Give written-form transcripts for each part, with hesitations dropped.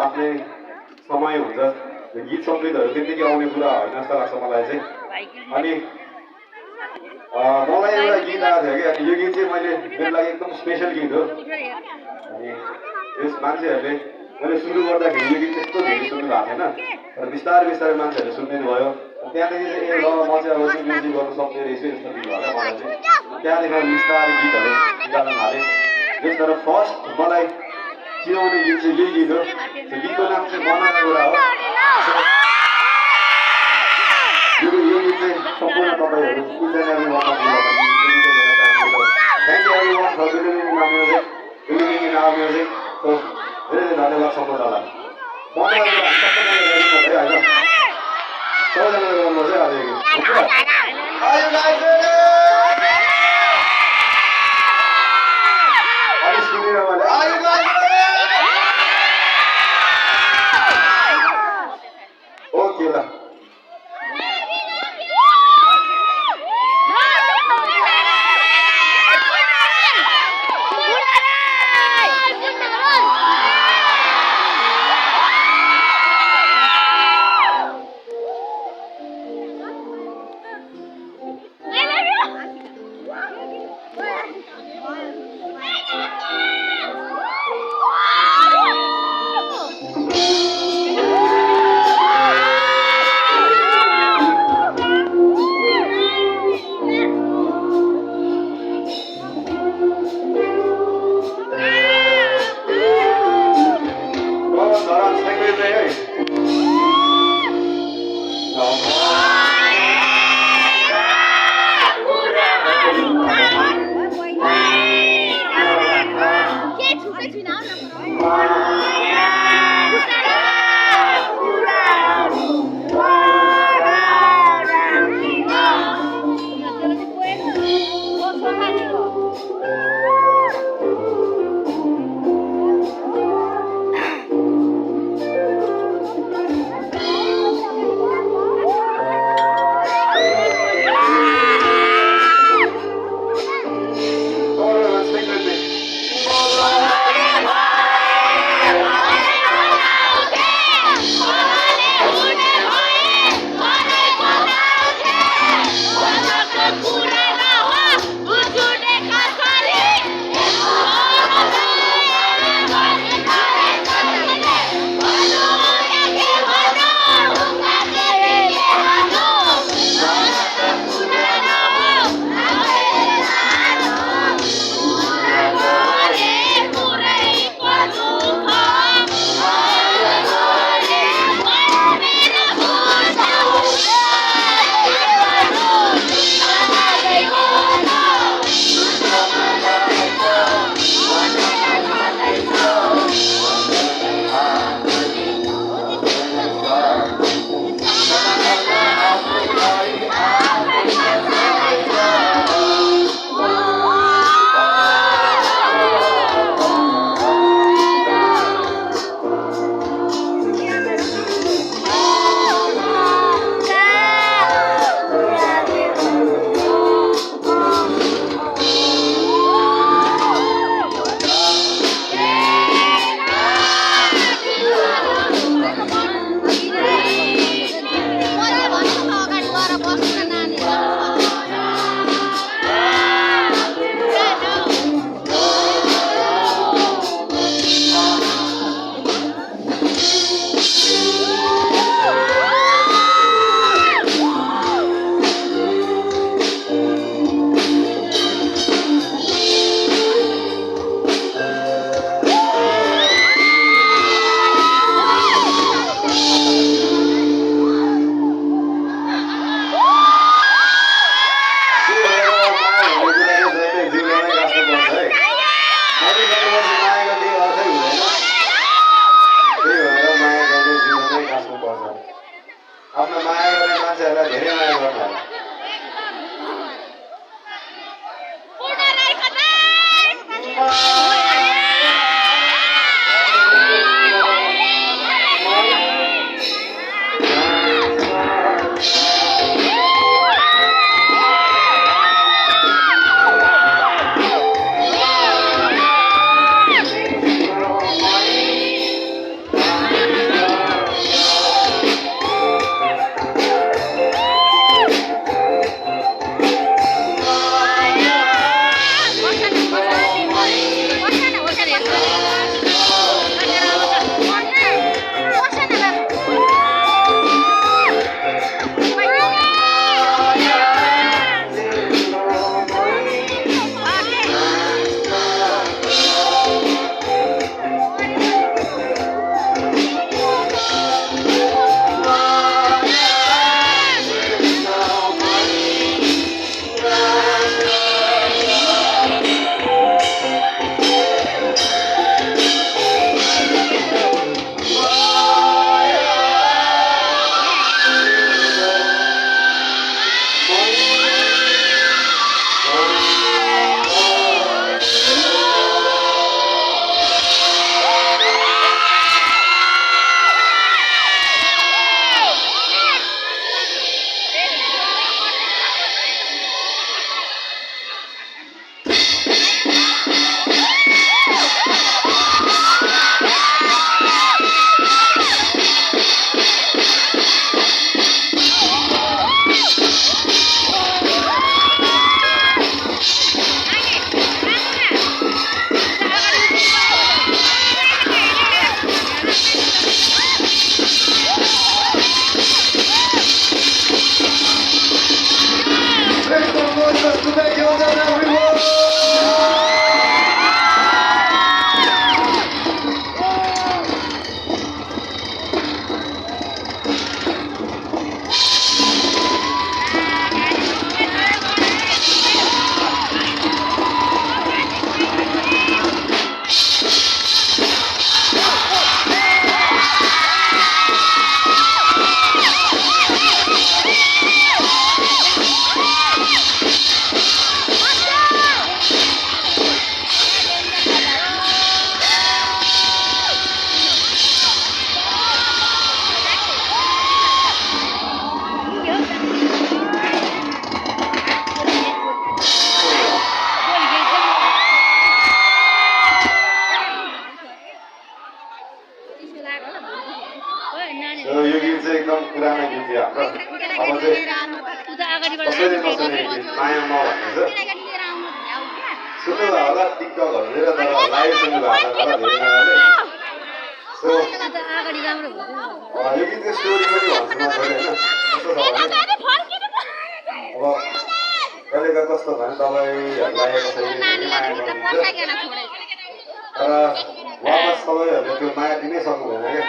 आफ्नै समय हुन्छ गीत सङ्गीतहरू त्यतिकै आउने कुरा होइन जस्तो लाग्छ मलाई चाहिँ अनि मलाई एउटा गीत आएको थियो कि अनि यो गीत चाहिँ मैले मेरो लागि एकदम स्पेसल गीत हो अनि यस मान्छेहरूले मैले सुरु गर्दाखेरि यो गीत त्यस्तो धेरै सुन्नु भएको थिएन तर बिस्तारै बिस्तारै मान्छेहरूले सुनिदिनु भयो त्यहाँदेखि चाहिँ ए ल म चाहिँ अब चाहिँ म्युजिक गर्नु सक्ने रहेछु यस्तो फिल भयो क्या मलाई चाहिँ त्यहाँदेखि बिस्तारै गीतहरू निकाल्न थालेँ त्यस तर फर्स्ट मलाई चिनाउने गीत चाहिँ यही गीत हो त्यो गीतको नाम चाहिँ बनाएको कुरा हो यो गीत चाहिँ सम्पूर्ण तपाईँहरू इन्टरनेटमा thank you everyone for believing in our music believing in our music so धेरै धेरै धन्यवाद सम्पूर्णलाई सबैजनाले गर्नुपर्छ है अलिक सुनेर मैले ओके ल आफ्नो माया गर्ने मान्छेहरूलाई धेरै माया गर्नु अब चाहिँ कसैले कसैले माया म भन्ने छ सुन्नुभयो होला टिकटकहरूतिर तर लाइभ सुन्नुभएको होला धेरैजनाले सो यो गीतको स्टोरी पनि भन्छु म छोडेँ होइन कस्तो छ भने अब कहिलेका कस्तो भने तपाईँहरूलाई कसैले माया गर्नुहुन्छ तर वापस तपाईँहरूले त्यो माया दिनै सक्नुहुँदैन क्या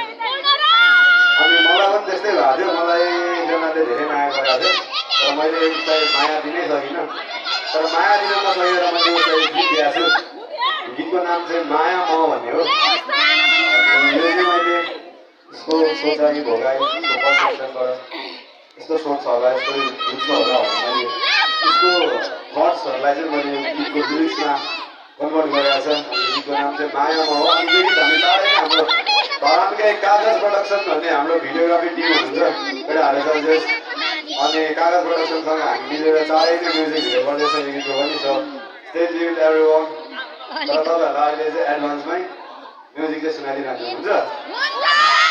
अनि मलाई पनि त्यस्तै भएको थियो मलाई एकजनाले धेरै माया गरेको थियो तर मैले उसलाई माया दिनै सकिनँ तर माया दिन नसकेर मैले उसलाई गीत दिएको छु गीतको नाम चाहिँ माया म भन्ने हो यो चाहिँ मैले यसको सोचाइ भोगाइ यसको पर्सेप्सनबाट यस्तो सोच्छ होला यस्तो बुझ्छ होला मैले यसको थट्सहरूलाई चाहिँ मैले गीतको लिरिक्समा कन्भर्ट गरेको छ गीतको नाम चाहिँ माया म हो अनि यो गीत हामी चाँडै नै हाम्रो धरानकै कागज प्रोडक्सन भन्ने हाम्रो भिडियोग्राफी टिम हुनुहुन्छ केटाहरू छ अनि कागज प्रोडक्सनसँग हामी मिलेर चाँडै नै म्युजिक भिडियो गर्दैछ यो गीतको पनि छ स्टे ट्युन्ड एभ्रीवन तर तपाईँहरूलाई अहिले चाहिँ एडभान्समै म्युजिक चाहिँ सुनाइदिइरहनु हुन्छ